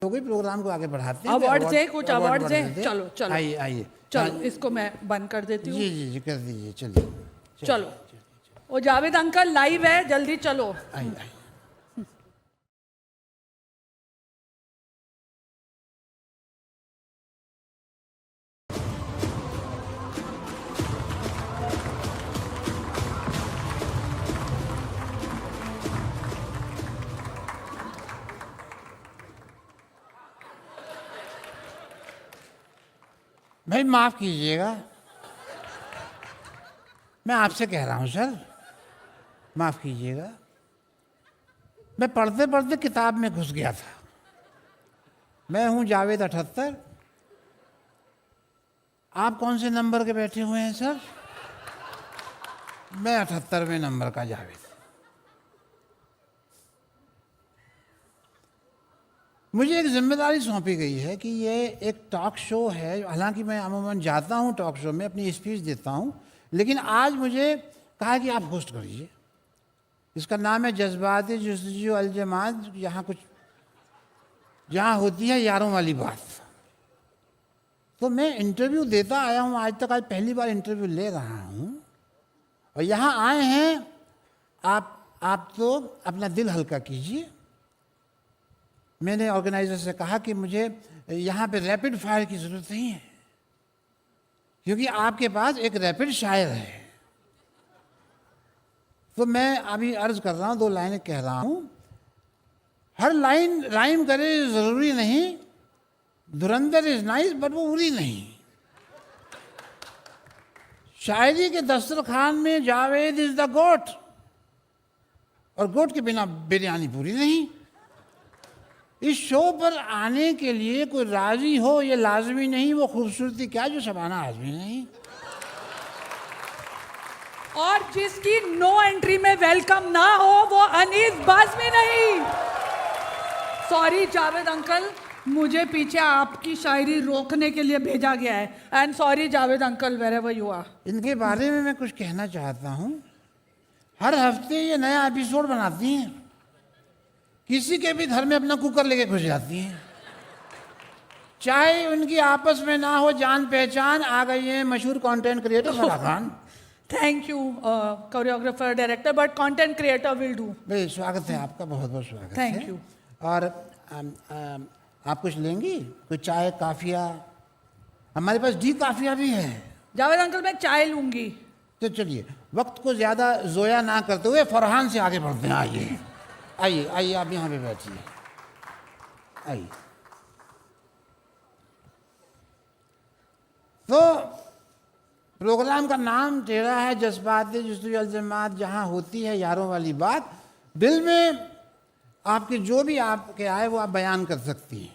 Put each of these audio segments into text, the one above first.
हो गई, प्रोग्राम को आगे बढ़ाते हैं। अवार्ड से कुछ अवार्ड से, चलो चलो आइए आइए, चलो इसको मैं बंद कर देती हूँ। जी जी जी कर दीजिए, चलिए चलो वो जावेद अंकल लाइव है, जल्दी चलो। आइए आइए। भाई माफ कीजिएगा, मैं आपसे कह रहा हूँ सर, माफ कीजिएगा। मैं पढ़ते पढ़ते किताब में घुस गया था। मैं हूँ जावेद 78। आप कौन से नंबर के बैठे हुए हैं सर? मैं 78वें नंबर का जावेद। मुझे एक जिम्मेदारी सौंपी गई है कि ये एक टॉक शो है। हालांकि मैं अमूमन जाता हूँ टॉक शो में, अपनी स्पीच देता हूँ, लेकिन आज मुझे कहा कि आप होस्ट करिए। इसका नाम है जज्बात जुस्तजू अलजमात, जहाँ होती है यारों वाली बात। तो मैं इंटरव्यू देता आया हूँ आज तक, आज पहली बार इंटरव्यू ले रहा हूँ। और यहाँ आए हैं आप तो अपना दिल हल्का कीजिए। मैंने ऑर्गेनाइजर से कहा कि मुझे यहाँ पे रैपिड फायर की ज़रूरत नहीं है, क्योंकि आपके पास एक रैपिड शायर है। तो मैं अभी अर्ज कर रहा हूँ, 2 लाइनें कह रहा हूँ। हर लाइन राइम करे ज़रूरी नहीं, धुरंधर इज नाइस बट वो उरी नहीं। शायरी के दस्तरखान में जावेद इज द गोट, और गोट के बिना बिरयानी पूरी नहीं। इस शो पर आने के लिए कोई राजी हो ये लाजमी नहीं, वो खूबसूरती क्या जो शबाना आजमी नहीं। और जिसकी नो एंट्री में वेलकम ना हो वो अनीस बाज़मी नहीं। सॉरी जावेद अंकल, मुझे पीछे आपकी शायरी रोकने के लिए भेजा गया है। And sorry Javed uncle, wherever you are. इनके बारे में मैं कुछ कहना चाहता हूँ। हर हफ्ते ये नया एपिसोड बनाती हैं, किसी के भी घर में अपना कुकर लेके घुस जाती हैं। चाहे उनकी आपस में ना हो जान पहचान, आ गई है मशहूर content creator Farah Khan. Thank you choreographer director, but content creator will do. भाई स्वागत है आपका, बहुत बहुत स्वागत है। Thank you. और आप कुछ लेंगी? कोई चाय काफिया? हमारे पास डी काफिया भी है। जावेद अंकल मैं चाय लूंगी। तो चलिए वक्त को ज़्यादा ज़ोया ना करते हुए फरहान से आगे बढ़ते हैं। आइए आइए आइए, आप यहाँ पे बैठिए, आइए। तो प्रोग्राम का नाम टेढ़ा है, जज्बात जुस्तजू अलजमात, जहाँ होती है यारों वाली बात। दिल में आपके जो भी आपके आए वो आप बयान कर सकती हैं,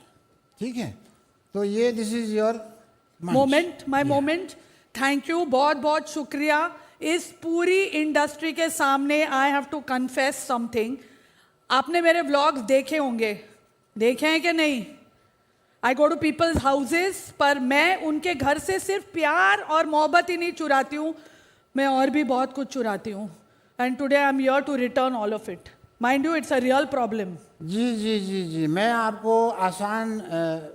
ठीक है? तो ये this is your moment, my moment. Thank you, बहुत बहुत शुक्रिया। इस पूरी इंडस्ट्री के सामने I have to confess something. आपने मेरे व्लॉग्स देखे होंगे, देखे हैं कि नहीं? I go to people's houses, पर मैं उनके घर से सिर्फ प्यार और मोहब्बत ही नहीं चुराती हूँ, मैं और भी बहुत कुछ चुराती हूँ। And today I am here to return all of it. Mind you, it's a real problem. जी जी जी जी, मैं आपको आसान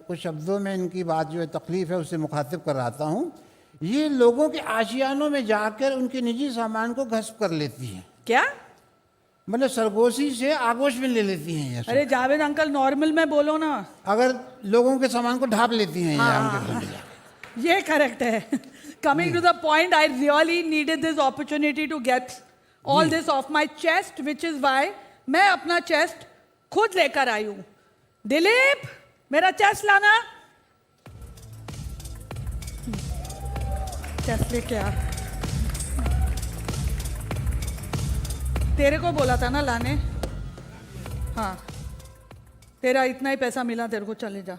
कुछ शब्दों में इनकी बात जो है तकलीफ है उससे मुखातिब कराता हूँ। ये लोगों के आशियानों में जाकर उनके निजी सामान को घस्प कर लेती हैं। क्या मतलब सरगोशी से आगोश में ले लेती हैं ये सब। अरे जावेद अंकल नॉर्मल में बोलो ना। अगर लोगों के सामान को ढाप लेती हैं ये उनके घर में जाकर। ये करेक्ट है। Coming to the point, I really needed this opportunity to get all this off my chest, which is why मैं अपना चेस्ट खुद लेकर आई हूं। दिलीप, मेरा चेस्ट लाना। चेस्ट लेके आ। तेरे को बोला था ना लाने। हाँ, तेरा इतना ही पैसा मिला तेरे को, चले जा।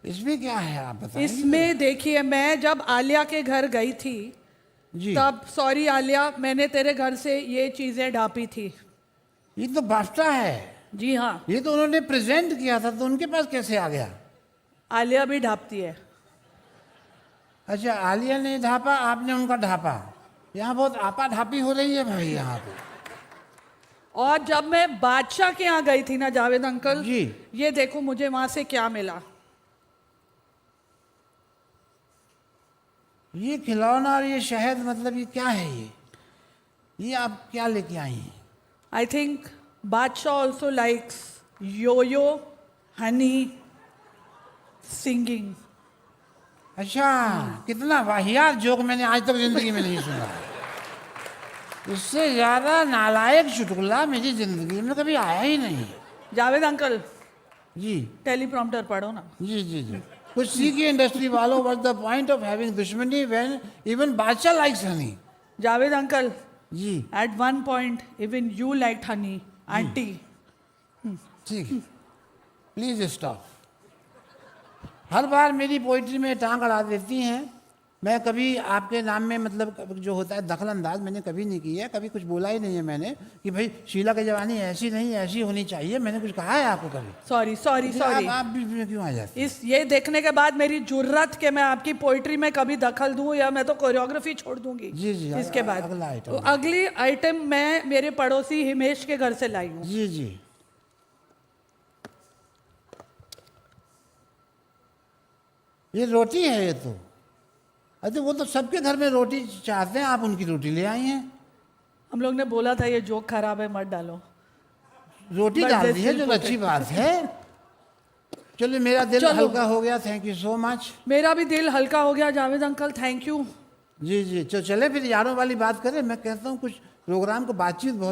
इसमें क्या है आप बताइए। इसमें देखिए, मैं जब आलिया के घर गई थी जी, तब, सॉरी आलिया, मैंने तेरे घर से ये चीजें ढापी थी। ये तो बाफ्टा है। जी हाँ, ये तो उन्होंने प्रेजेंट किया था, तो उनके पास कैसे आ गया? आलिया भी ढापती है। अच्छा, आलिया ने ढापा, आपने उनका ढापा। यहाँ बहुत आपा ढापी हो रही है भाई यहाँ पे। और जब मैं बादशाह के यहाँ गई थी ना जावेद अंकल, जी। ये देखो मुझे वहां से क्या मिला। ये खिलौना और ये शहद, मतलब ये क्या है ये आप क्या लेके आई हैं? I think Badshah also likes Yo Yo, Honey, singing. अच्छा, कितना वाहियात जोक मैंने आज तक जिंदगी में नहीं सुना। इससे ज्यादा नालायक चुटकुला मेरी जिंदगी में कभी आया ही नहीं। जावेद अंकल जी टेलीप्रॉम्प्टर पढ़ो ना। जी जी जी। कुछ सीखिए इंडस्ट्री वालों, what the point of having दुश्मनी when even Badshah likes Honey. Javed uncle, ji at one point even you liked honey, auntie. ठीक, प्लीज स्टॉप। हर बार मेरी पोइट्री में टांग अड़ा देती हैं। मैं कभी आपके नाम में मतलब जो होता है दखल अंदाज मैंने कभी नहीं किया है, कभी कुछ बोला ही नहीं है मैंने कि भाई शीला की जवानी ऐसी नहीं ऐसी होनी चाहिए। मैंने कुछ कहा है आपको कभी? Sorry sorry sorry. आप बीच में क्यों आ जाते हैं? इस ये देखने के बाद मेरी जुर्रत के मैं आपकी पोइट्री में कभी दखल दूं या मैं तो कोरियोग्राफी छोड़ दूंगी। जी जी। इसके बाद अगला आइटम। तो अगली आइटम मैं मेरे पड़ोसी हिमेश के घर से लाई हूँ। जी जी। ये रोटी है ये तो। अरे वो तो सबके घर में रोटी चाहते हैं, आप उनकी रोटी ले आई हैं। हम लोग ने बोला था ये जोक खराब है मत डालो। रोटी But डाल they दी है, still जो put अच्छी it. बात है। चलो मेरा दिल चलो। हल्का हो गया, थैंक यू सो मच। मेरा भी दिल हल्का हो गया जावेद अंकल, थैंक यू। जी जी। चले फिर यारों वाली बात करें। मैं कहता हूँ कुछ प्रोग्राम को बातचीत बहुत